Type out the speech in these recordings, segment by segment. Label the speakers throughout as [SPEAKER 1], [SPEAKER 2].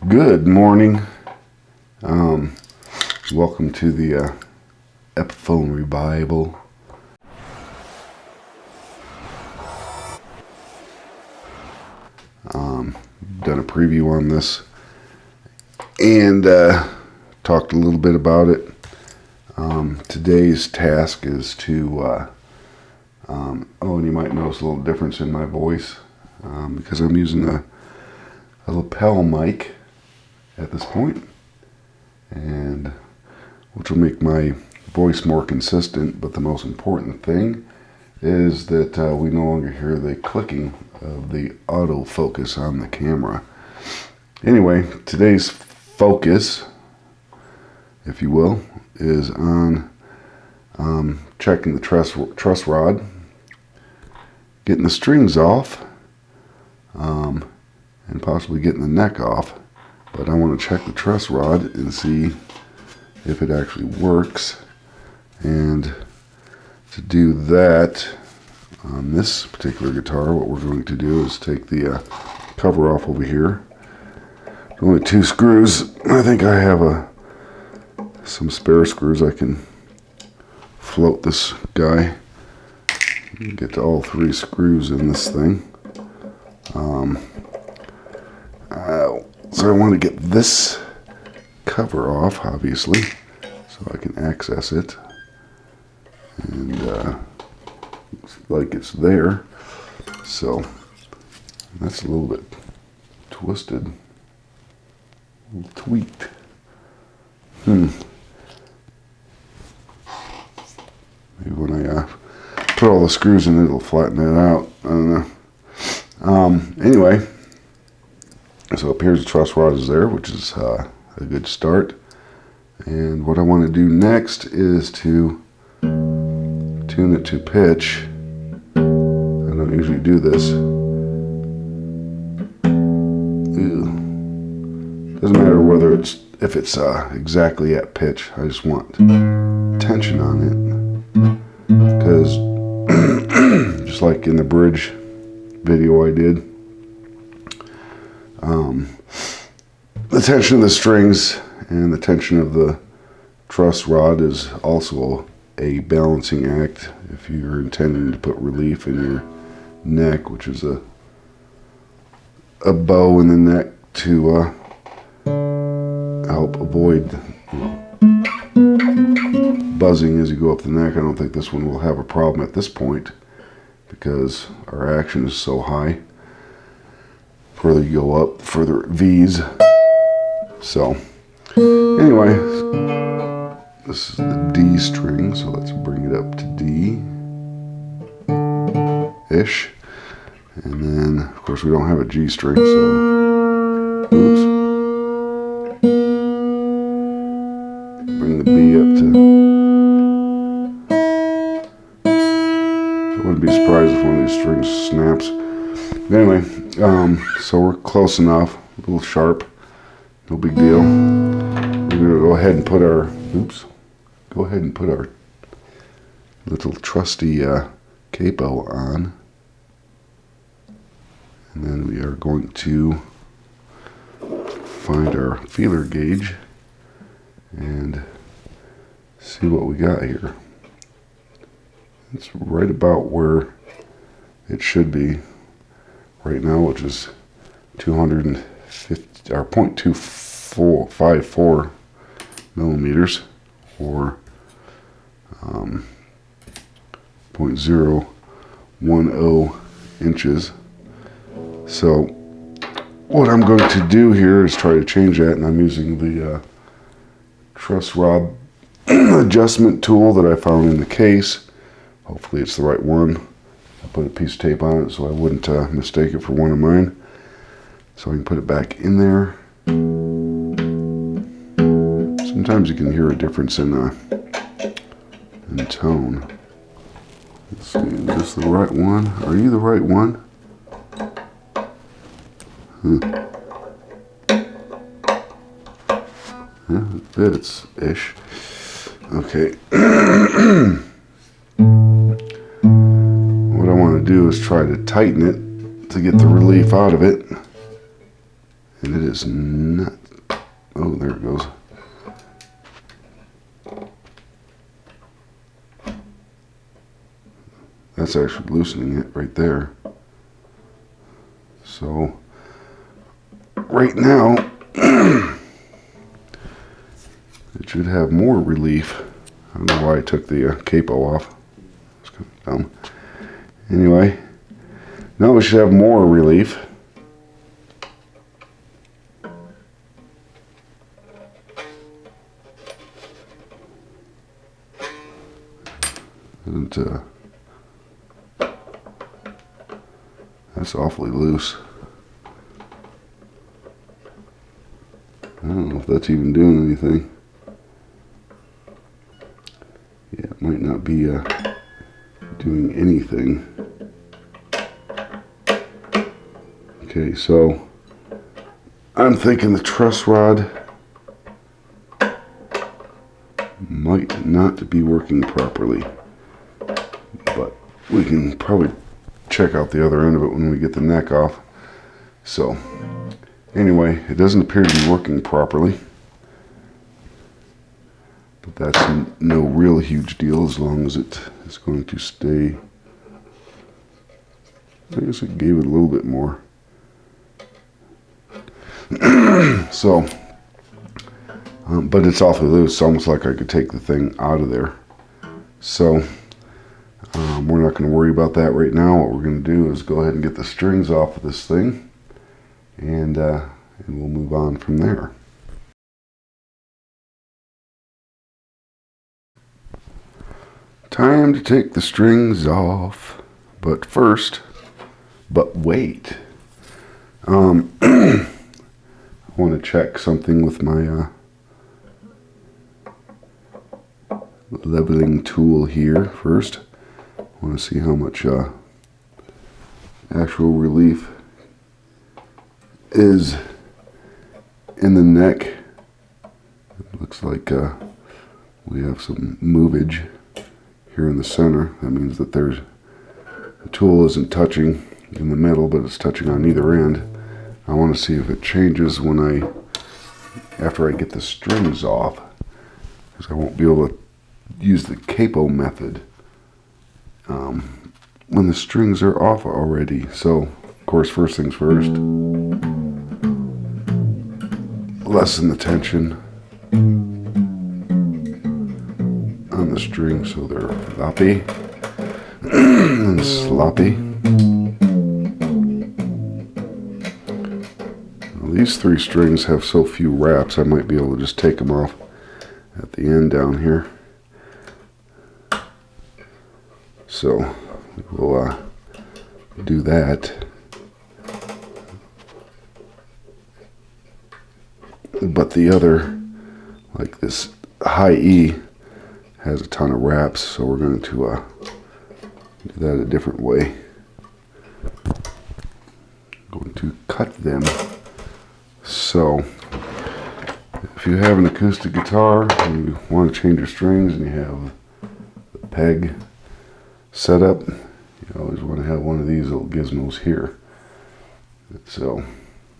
[SPEAKER 1] Good morning. Welcome to the Epiphone Revival. Done a preview on this and talked a little bit about it. Today's task is to, and you might notice a little difference in my voice because I'm using a lapel mic at this point, and which will make my voice more consistent. But the most important thing is that we no longer hear the clicking of the autofocus on the camera. Anyway, today's focus, if you will, is on checking the truss rod, getting the strings off, and possibly getting the neck off. But I want to check the truss rod and see if it actually works. And to do that, on this particular guitar, what we're going to do is take the cover off over here. There's only 2 screws. I think I have some spare screws. I can float this guy and get to all 3 screws in this thing. So I want to get this cover off, obviously, so I can access it. And looks like it's there. So that's a little bit twisted, a little tweaked. Maybe when I put all the screws in, it'll flatten it out. I don't know. Anyway. So up here's the truss rod is there, which is a good start. And what I want to do next is to tune it to pitch. I don't usually do this. Doesn't matter whether if it's exactly at pitch. I just want tension on it, because just like in the bridge video I did, the tension of the strings and the tension of the truss rod is also a balancing act if you're intending to put relief in your neck, which is a bow in the neck to help avoid buzzing as you go up the neck. I don't think this one will have a problem at this point because our action is so high. Further you go up, further it V's. So, anyway, this is the D string, so let's bring it up to D-ish. And then, of course, we don't have a G string, so, oops. Bring the B up to, I wouldn't be surprised if one of these strings snaps. Anyway, so we're close enough, a little sharp, no big deal. We're gonna go ahead and put our, little trusty capo on. And then we are going to find our feeler gauge and see what we got here. It's right about where it should be right now, which is 250 or 0.254 millimeters, or 0.010 inches. So what I'm going to do here is try to change that, and I'm using the truss rod adjustment tool that I found in the case. Hopefully it's the right one. I put a piece of tape on it so I wouldn't mistake it for one of mine. So I can put it back in there. Sometimes you can hear a difference in tone. Let's see, is this the right one? Are you the right one? Yeah, it fits-ish. Okay. What I want to do is try to tighten it to get the relief out of it. And it is not, oh, there it goes. That's actually loosening it right there. So right now it should have more relief. I don't know why I took the capo off. It's kind of dumb. Anyway, now we should have more relief. And that's awfully loose. I don't know if that's even doing anything. Yeah, it might not be doing anything. Okay, so I'm thinking the truss rod might not be working properly, but we can probably check out the other end of it when we get the neck off. So anyway, it doesn't appear to be working properly, but that's no real huge deal as long as it is going to stay. I guess it gave it a little bit more. So but it's awfully loose. It's almost like I could take the thing out of there. So we're not going to worry about that right now. What we're going to do is go ahead and get the strings off of this thing, and we'll move on from there. Time to take the strings off, but first, wait. I want to check something with my leveling tool here first. I want to see how much actual relief is in the neck. It looks like we have some movage here in the center. That means that the tool isn't touching in the middle, but it's touching on either end. I want to see if it changes after I get the strings off, because I won't be able to use the capo method when the strings are off already. So of course, first things first, lessen the tension on the strings so they're floppy and sloppy. Well, these three strings have so few wraps, I might be able to just take them off at the end down here. So we'll do that. But the other, like this high E, has a ton of wraps, so we're going to do that a different way. Going to cut them. So if you have an acoustic guitar and you want to change your strings and you have the peg set up, you always want to have one of these little gizmos here. So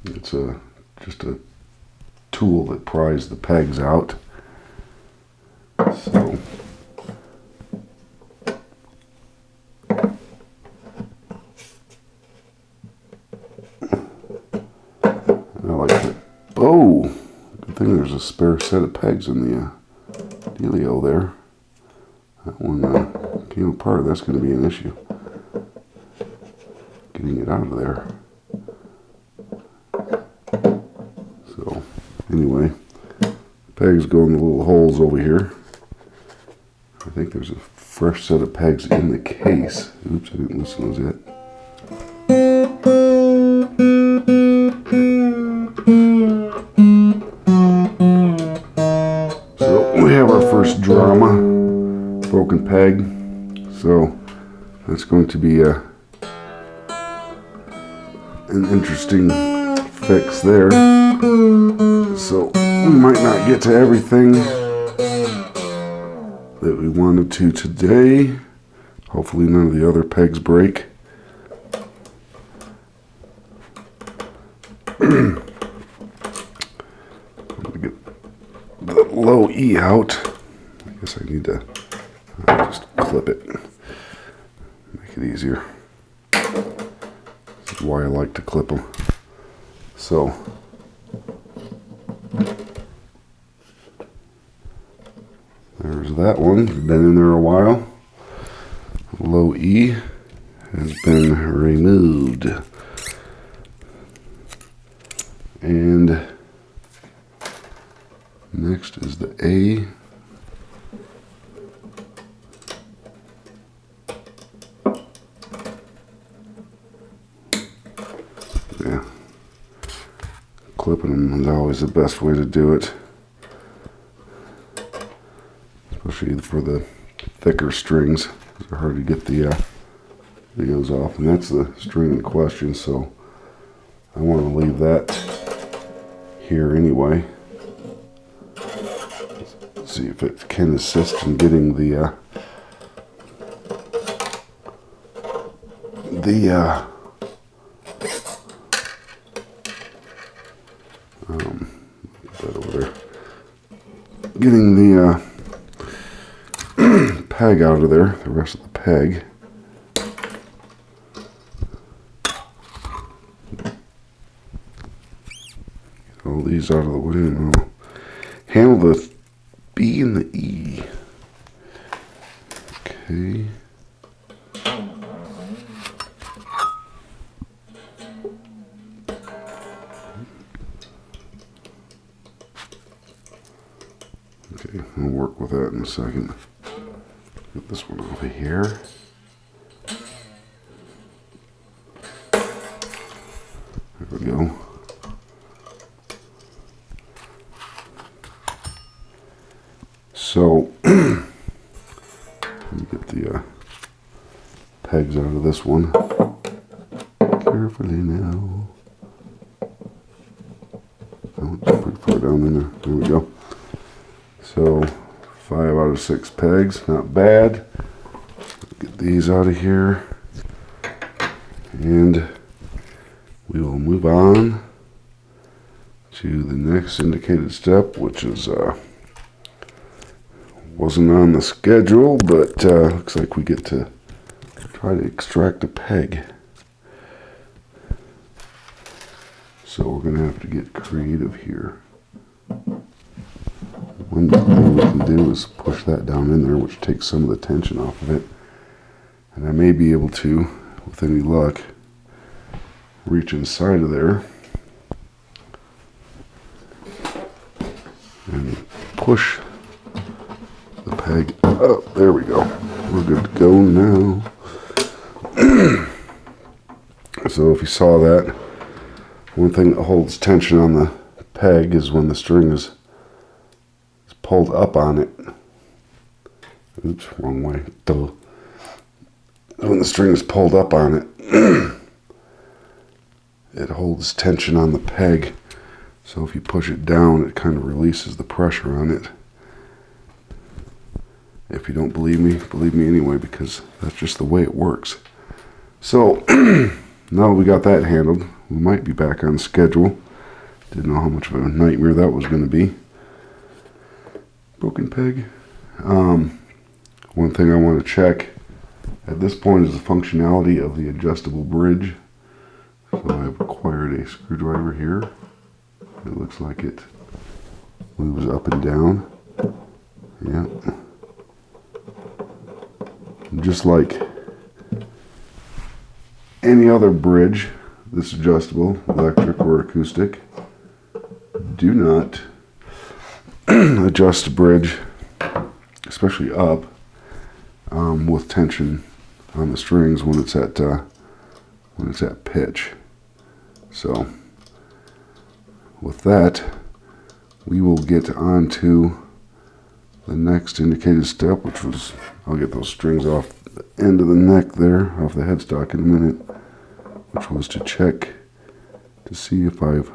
[SPEAKER 1] it's just a tool that pries the pegs out. So I like it. Oh, good thing there's a spare set of pegs in the dealio there. That one came apart. That's going to be an issue, getting it out of there. So anyway, pegs go in the little holes over here. I think there's a fresh set of pegs in the case. Oops, I didn't listen those yet. So we have our first drama. Broken peg, so that's going to be an interesting fix there. So we might not get to everything that we wanted to today. Hopefully none of the other pegs break. low E out. I guess I need to just clip it. Make it easier. This is why I like to clip them. So, there's that one. Been in there a while. Low E has been removed. And next is the A. Yeah. Clipping them is always the best way to do it. Especially for the thicker strings. They're hard to get the videos off. And that's the string in question, so I want to leave that here anyway. Let's see if it can assist in getting the put that over there. Getting the peg out of there, the rest of the peg. Get all these out of the way and I'll handle the B and the E. Okay. Okay, I'll work with that in a second. Get this one over here. There we go. So, let me get the pegs out of this one. Carefully now. Oh, it's pretty far down in there. There we go. So, 5 out of 6 pegs, not bad. Get these out of here. And we will move on to the next indicated step, which is wasn't on the schedule, but looks like we get to try to extract a peg. So we're gonna have to get creative here. One thing we can do is push that down in there, which takes some of the tension off of it. And I may be able to, with any luck, reach inside of there and push the peg up. There we go. We're good to go now. So if you saw that, one thing that holds tension on the peg is when the string is pulled up on it. Oops, wrong way. Duh. When the string is pulled up on it, it holds tension on the peg. So if you push it down, it kind of releases the pressure on it. If you don't believe me anyway, because that's just the way it works. So, now we got that handled, we might be back on schedule. Didn't know how much of a nightmare that was going to be. Broken peg. One thing I want to check at this point is the functionality of the adjustable bridge. So I've acquired a screwdriver here. It looks like it moves up and down. Yeah. Just like any other bridge that's adjustable, electric or acoustic, do not adjust the bridge, especially up, with tension on the strings when it's at pitch. So with that, we will get on to the next indicated step, which was, I'll get those strings off the end of the neck there, off the headstock in a minute, which was to check to see if I've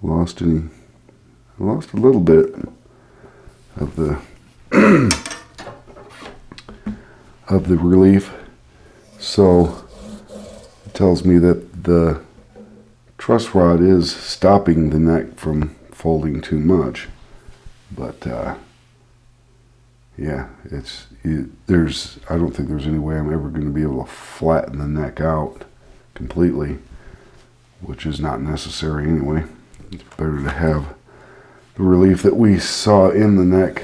[SPEAKER 1] lost any. I lost a little bit of the of the relief, so it tells me that the truss rod is stopping the neck from folding too much. But yeah, I don't think there's any way I'm ever going to be able to flatten the neck out completely, which is not necessary anyway. It's better to have the relief that we saw in the neck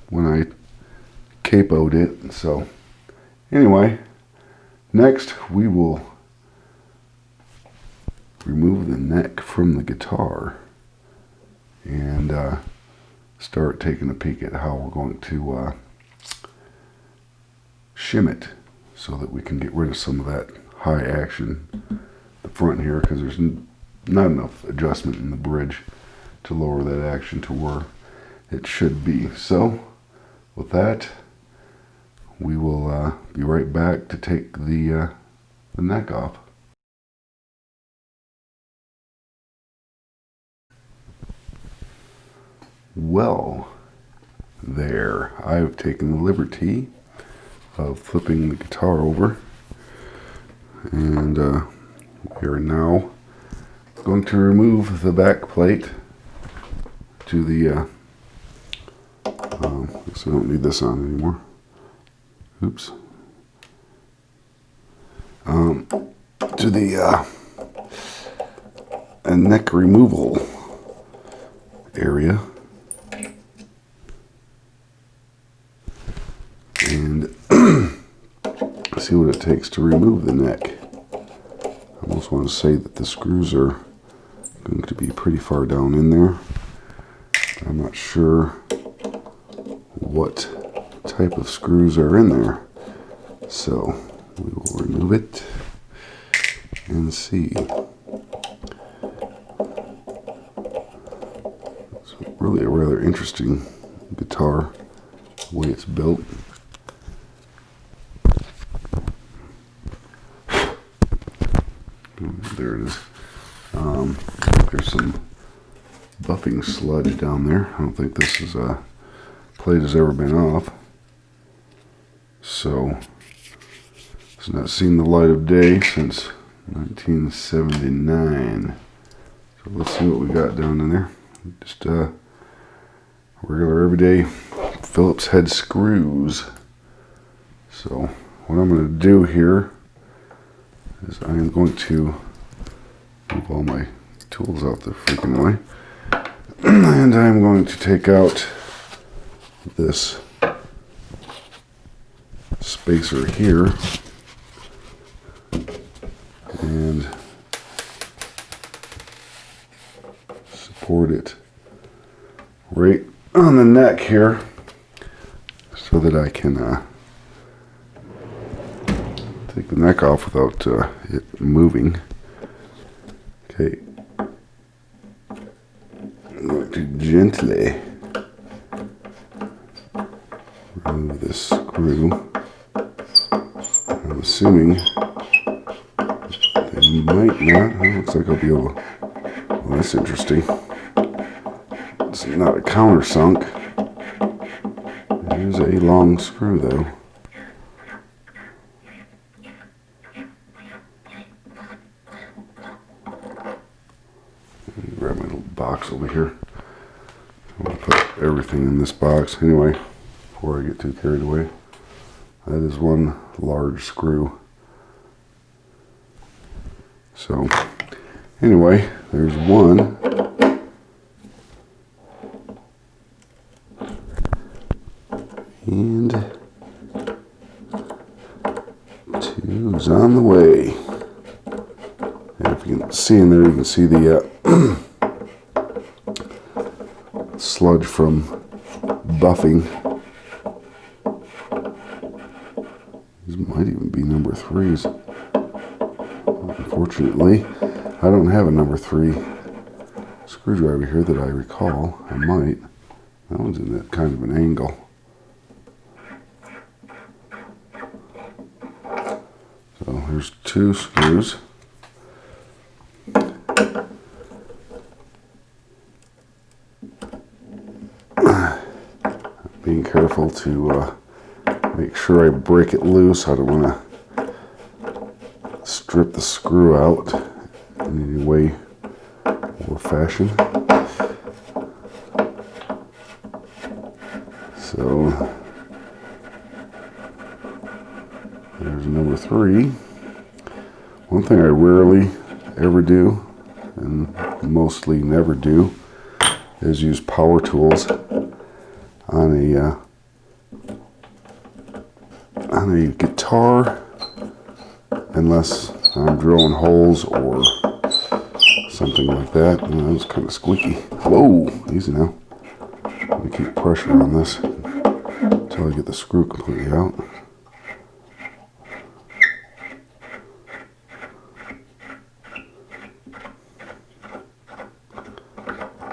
[SPEAKER 1] when I capoed it. So anyway, next we will remove the neck from the guitar and start taking a peek at how we're going to shim it so that we can get rid of some of that high action the front here, because there's not enough adjustment in the bridge to lower that action to where it should be. So with that, we will be right back to take the neck off. Well, there, I've taken the liberty of flipping the guitar over, and we are now going to remove the back plate to the so I don't need this on anymore. Oops. To the neck removal area, and see what it takes to remove the neck. I almost want to say that the screws are going to be pretty far down in there. I'm not sure what type of screws are in there, so we will remove it and see. It's really a rather interesting guitar, the way it's built. There it is. There's some buffing sludge down there. I don't think this is plate has ever been off, so it's not seen the light of day since 1979. So let's see what we got down in there. Just regular everyday Phillips head screws. So what I'm going to do here is I am going to move all my tools out the freaking way, and I'm going to take out this spacer here and support it right on the neck here so that I can take the neck off without it moving. Okay, I'm going to gently remove this screw. I'm assuming they might not. It looks like I'll be able to. Well, that's interesting. It's not a countersunk. There's a long screw though. Grab my little box over here. I'm going to put everything in this box anyway before I get too carried away. That is one large screw. So anyway, there's one. And two's on the way. And if you can see in there, you can see the sludge from buffing. These might even be number 3s. Unfortunately, I don't have a number 3 screwdriver here that I recall. I might. That one's in that kind of an angle. So here's 2 screws. Being careful to make sure I break it loose. I don't want to strip the screw out in any way or fashion. free. One thing I rarely ever do, and mostly never do, is use power tools on a guitar, unless I'm drilling holes or something like that. That was kind of squeaky. Whoa, easy now. Let me keep pressure on this until I get the screw completely out.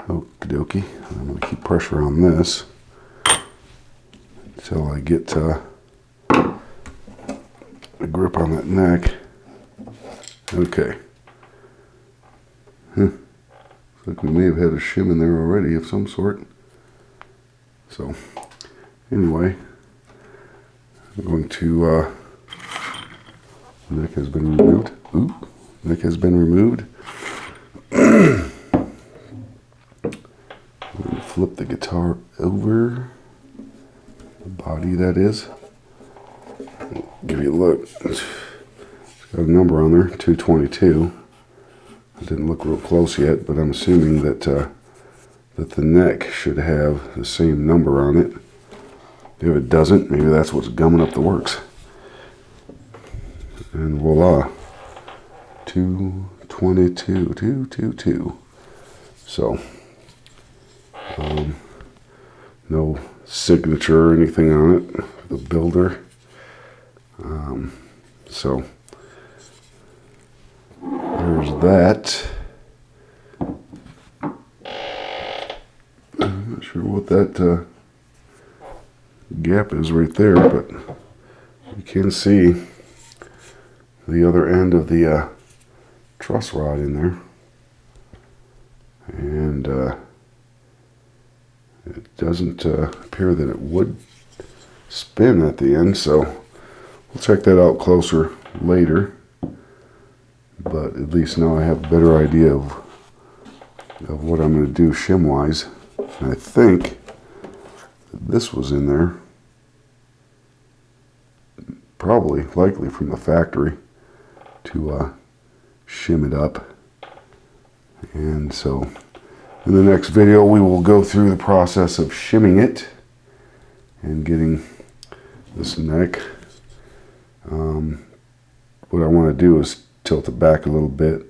[SPEAKER 1] Okie dokie. I'm going to keep pressure on this until I get a grip on that neck. Okay. Looks like we may have had a shim in there already of some sort. So, anyway, I'm going to, neck has been removed. Oop, neck has been removed. I'm going to flip the guitar over, the body that is. Give you a look. It's got a number on there, 222. I didn't look real close yet, but I'm assuming that that the neck should have the same number on it. If it doesn't, maybe that's what's gumming up the works. And voila, 222, 222. So, no signature or anything on it, the builder. So there's that. I'm not sure what that gap is right there, but you can see the other end of the truss rod in there, and it doesn't appear that it would spin at the end, so we'll check that out closer later. But at least now I have a better idea of what I'm going to do shim wise. And I think that this was in there, probably likely from the factory, to shim it up. And so in the next video we will go through the process of shimming it and getting this neck. What I want to do is tilt it back a little bit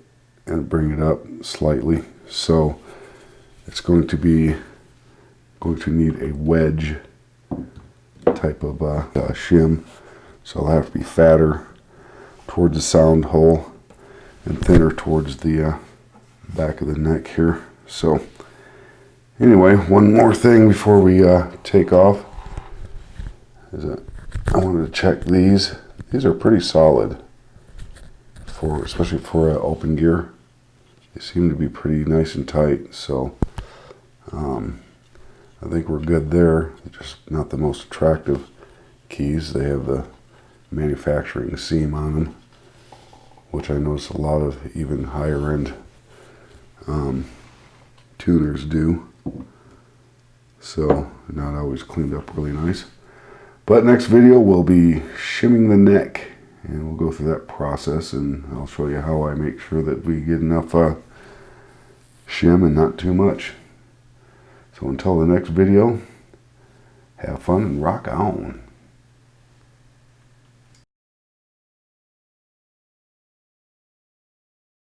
[SPEAKER 1] and bring it up slightly. So it's going to need a wedge type of shim. So it'll have to be fatter towards the sound hole and thinner towards the back of the neck here. So anyway, one more thing before we take off is that I wanted to check these. These are pretty solid, especially for open gear. They seem to be pretty nice and tight, so I think we're good there. They're just not the most attractive keys. They have the manufacturing seam on them, which I notice a lot of even higher end tuners do. So not always cleaned up really nice. But next video we'll be shimming the neck, and we'll go through that process, and I'll show you how I make sure that we get enough shim and not too much. So until the next video, have fun and rock on.